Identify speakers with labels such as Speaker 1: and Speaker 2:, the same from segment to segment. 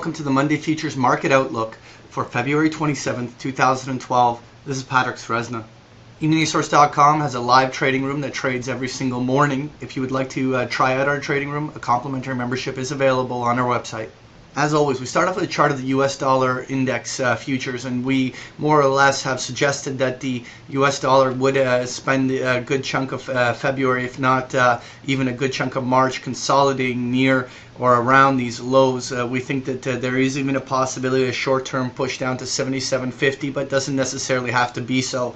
Speaker 1: welcome to the Monday Futures Market Outlook for February 27th, 2012. This is Patrick Sresna. eMiniSource.com has a live trading room that trades every single morning. If you would like to try out our trading room, a complimentary membership is available on our website. As always, we start off with a chart of the US dollar index futures, and we more or less have suggested that the US dollar would spend a good chunk of February, if not even a good chunk of March, consolidating near or around these lows. We think that there is even a possibility of a short-term push down to 77.50, but doesn't necessarily have to be so.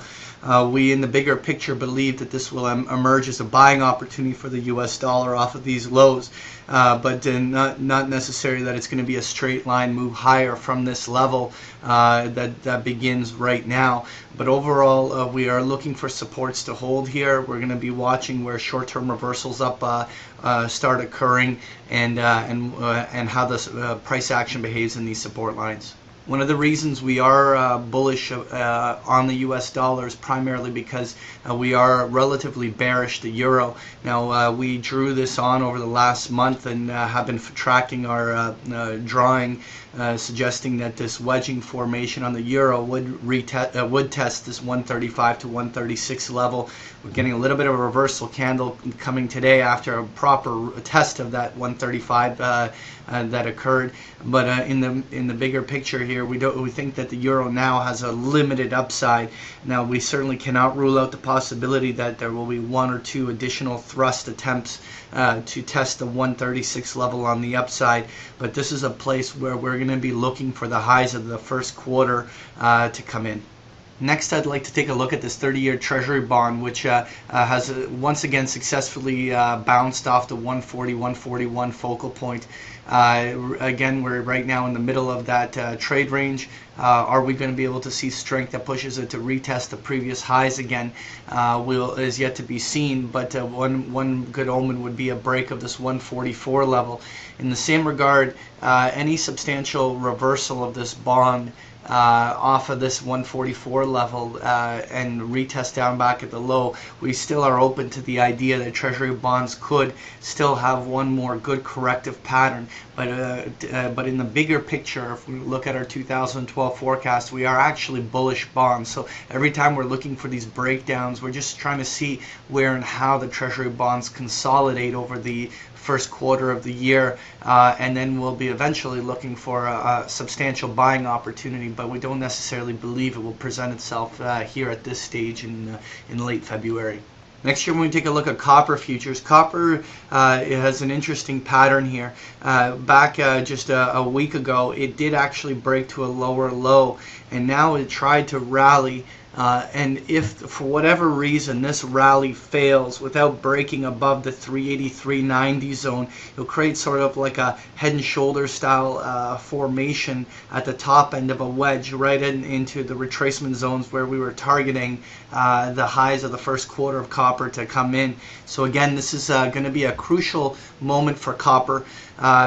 Speaker 1: We, in the bigger picture, believe that this will emerge as a buying opportunity for the US dollar off of these lows, but not necessarily that it's going to be a straight line move higher from this level that begins right now. But overall, we are looking for supports to hold here. We're going to be watching where short-term reversals up start occurring, and how this price action behaves in these support lines. One of the reasons we are bullish on the US dollar is primarily because we are relatively bearish the euro. Now, we drew this on over the last month and have been tracking our drawing, suggesting that this wedging formation on the euro would test this 135 to 136 level. We're getting a little bit of a reversal candle coming today after a proper test of that 135 that occurred. But in the bigger picture here, we think that the euro now has a limited upside. Now, we certainly cannot rule out the possibility that there will be one or two additional thrust attempts to test the 136 level on the upside, but this is a place where we're going to be looking for the highs of the first quarter to come in. Next, I'd like to take a look at this 30-year Treasury bond, which has once again successfully bounced off the 140-141 focal point. Again, we're right now in the middle of that trade range. Are we going to be able to see strength that pushes it to retest the previous highs again? Is yet to be seen, but one good omen would be a break of this 144 level. In the same regard, any substantial reversal of this bond off of this 144 level and retest down back at the low, we still are open to the idea that Treasury bonds could still have one more good corrective pattern. But in the bigger picture, if we look at our 2012 forecast, we are actually bullish bonds. So every time we're looking for these breakdowns, we're just trying to see where and how the Treasury bonds consolidate over the first quarter of the year, and then we'll be eventually looking for a substantial buying opportunity, but we don't necessarily believe it will present itself here at this stage in late February. Next year, when we take a look at copper futures, copper it has an interesting pattern here. Back just a week ago, it did actually break to a lower low, and now it tried to rally. And if for whatever reason this rally fails without breaking above the 383.90 zone, it'll create sort of like a head and shoulder style formation at the top end of a wedge right into the retracement zones where we were targeting the highs of the first quarter of copper to come in. So again, this is going to be a crucial moment for copper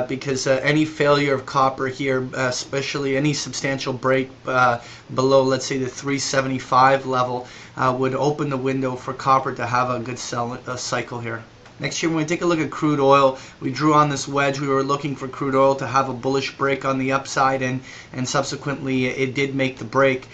Speaker 1: because any failure of copper here, especially any substantial break below, let's say, the 375 level, would open the window for copper to have a good sell cycle here. Next year, when we take a look at crude oil, we drew on this wedge. We were looking for crude oil to have a bullish break on the upside, and subsequently it did make the break.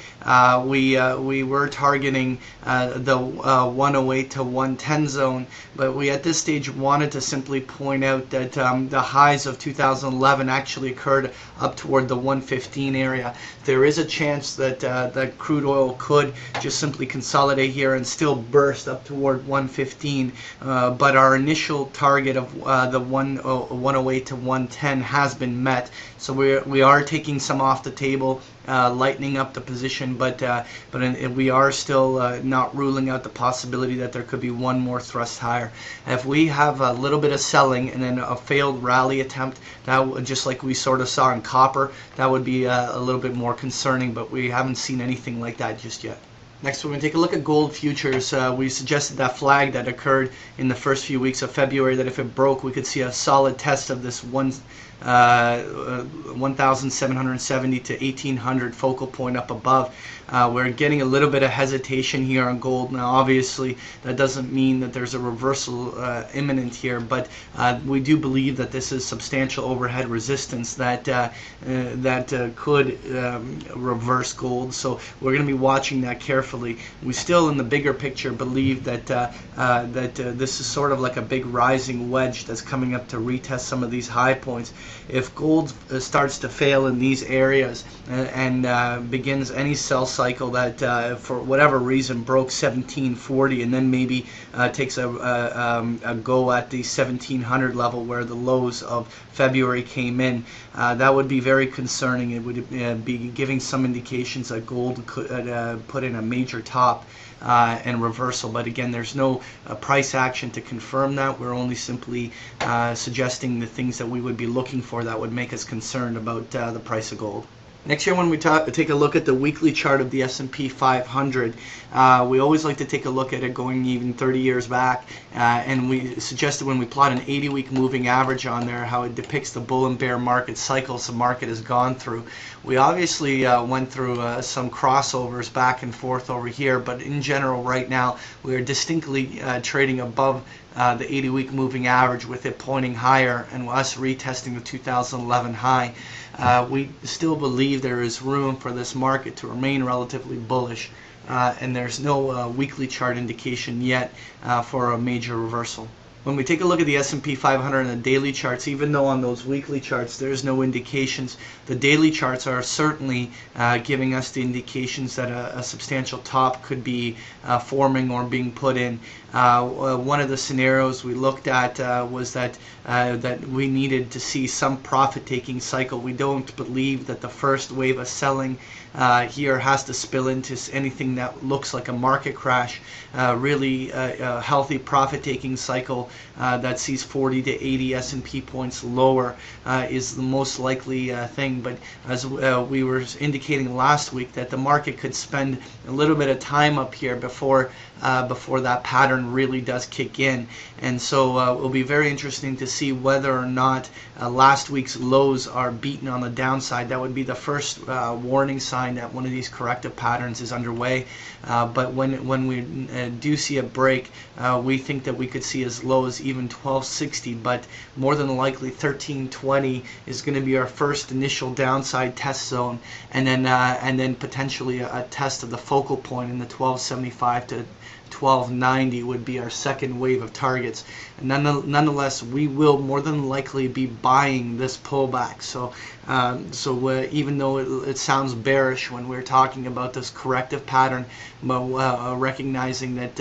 Speaker 1: We were targeting the 108 to 110 zone, but we at this stage wanted to simply point out that the highs of 2011 actually occurred up toward the 115 area. There is a chance that that crude oil could just simply consolidate here and still burst up toward 115, but our initial target of the 108 to 110 has been met, so we are taking some off the table, lightening up the position, but we are still not ruling out the possibility that there could be one more thrust higher. If we have a little bit of selling and then a failed rally attempt, that just like we sort of saw in copper, that would be a little bit more concerning, but we haven't seen anything like that just yet. Next, we're going to take a look at gold futures. We suggested that flag that occurred in the first few weeks of February, that if it broke, we could see a solid test of this 1,770 to 1,800 focal point up above. We're getting a little bit of hesitation here on gold. Now, obviously, that doesn't mean that there's a reversal imminent here, but we do believe that this is substantial overhead resistance that could reverse gold. So we're going to be watching that carefully. We still, in the bigger picture, believe that this is sort of like a big rising wedge that's coming up to retest some of these high points. If gold starts to fail in these areas and begins any sell cycle that for whatever reason broke 1740 and then maybe takes a go at the 1700 level where the lows of February came in, that would be very concerning. It would be giving some indications that gold could put in a major top and reversal. But again, there's no price action to confirm that. We're only simply suggesting the things that we would be looking for that would make us concerned about the price of gold. Next year, when we take a look at the weekly chart of the S&P 500, we always like to take a look at it going even 30 years back, and we suggested when we plot an 80-week moving average on there how it depicts the bull and bear market cycles the market has gone through. We obviously went through some crossovers back and forth over here, but in general right now we are distinctly trading above the 80-week moving average, with it pointing higher and us retesting the 2011 high. We still believe there is room for this market to remain relatively bullish, and there's no weekly chart indication yet for a major reversal. When we take a look at the S&P 500 and the daily charts, even though on those weekly charts there's no indications, the daily charts are certainly giving us the indications that a substantial top could be forming or being put in. One of the scenarios we looked at was that we needed to see some profit-taking cycle. We don't believe that the first wave of selling here has to spill into anything that looks like a market crash. Really a healthy profit-taking cycle that sees 40 to 80 S&P points lower is the most likely thing. But as we were indicating last week, that the market could spend a little bit of time up here before that pattern really does kick in. And so it will be very interesting to see whether or not last week's lows are beaten on the downside. That would be the first warning sign that one of these corrective patterns is underway. But when we do see a break, we think that we could see as low as even 1260, but more than likely 1320 is going to be our first initial downside test zone, and then potentially a test of the focal point in the 1275 to 1290 would be our second wave of targets. And nonetheless, we will more than likely be buying this pullback. So even though it sounds bearish when we're talking about this corrective pattern, but recognizing that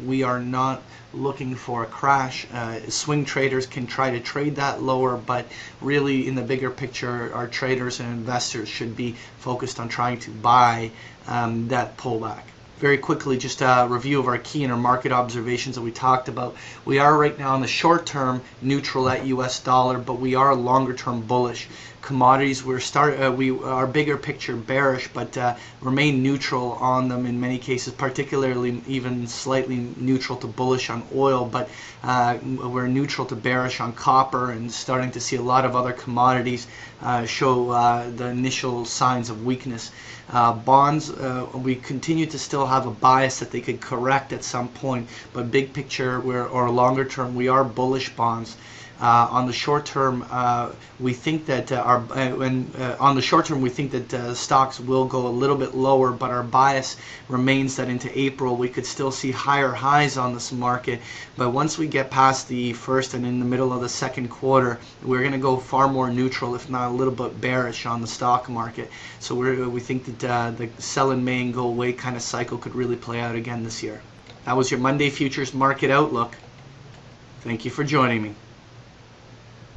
Speaker 1: we are not looking for a crash. Swing traders can try to trade that lower, but really in the bigger picture, our traders and investors should be focused on trying to buy that pullback. Very quickly, just a review of our key intermarket observations that we talked about. We are right now in the short term neutral at US dollar, but we are longer term bullish. Commodities, we are bigger picture bearish, but remain neutral on them in many cases, particularly even slightly neutral to bullish on oil, but we're neutral to bearish on copper, and starting to see a lot of other commodities show the initial signs of weakness. Bonds, we continue to still have a bias that they could correct at some point, but big picture or longer term, we are bullish bonds. On the short term, we think that stocks will go a little bit lower, but our bias remains that into April we could still see higher highs on this market. But once we get past the first and in the middle of the second quarter, we're going to go far more neutral, if not a little bit bearish, on the stock market. So we think that the sell in May and go away kind of cycle could really play out again this year. That was your Monday Futures Market Outlook. Thank you for joining me.